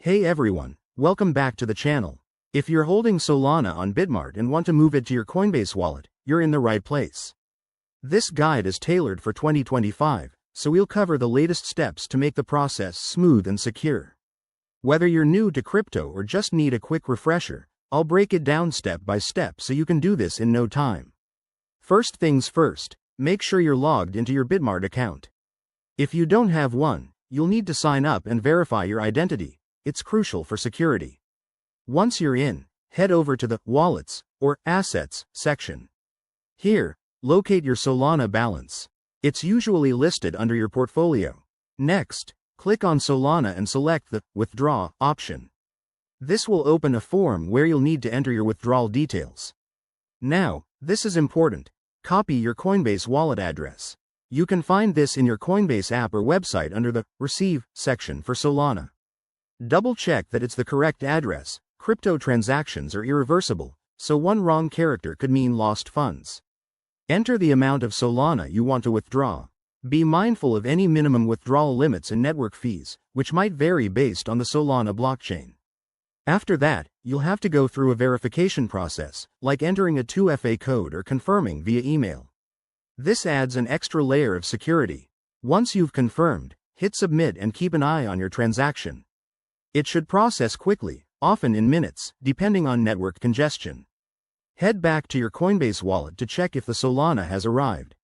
Hey everyone, welcome back to the channel. If you're holding Solana on Bitmart and want to move it to your Coinbase wallet, you're in the right place. This guide is tailored for 2025, so we'll cover the latest steps to make the process smooth and secure. Whether you're new to crypto or just need a quick refresher, I'll break it down step by step so you can do this in no time. First things first, make sure you're logged into your Bitmart account. If you don't have one, you'll need to sign up and verify your identity. It's crucial for security. Once you're in, head over to the Wallets or Assets section. Here, locate your Solana balance. It's usually listed under your portfolio. Next, click on Solana and select the Withdraw option. This will open a form where you'll need to enter your withdrawal details. Now, this is important. Copy your Coinbase wallet address. You can find this in your Coinbase app or website under the Receive section for Solana. Double-check that it's the correct address. Crypto transactions are irreversible, so one wrong character could mean lost funds. Enter the amount of Solana you want to withdraw. Be mindful of any minimum withdrawal limits and network fees, which might vary based on the Solana blockchain. After that, you'll have to go through a verification process, like entering a 2FA code or confirming via email. This adds an extra layer of security. Once you've confirmed, hit submit and keep an eye on your transaction. It should process quickly, often in minutes, depending on network congestion. Head back to your Coinbase wallet to check if the Solana has arrived.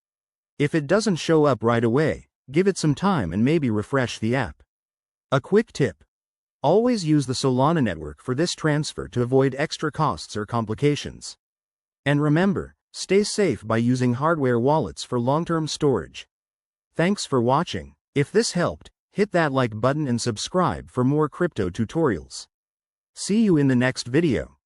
If it doesn't show up right away, give it some time and maybe refresh the app. A quick tip: always use the Solana network for this transfer to avoid extra costs or complications. And remember, stay safe by using hardware wallets for long-term storage. Thanks for watching. If this helped, hit that like button and subscribe for more crypto tutorials. See you in the next video.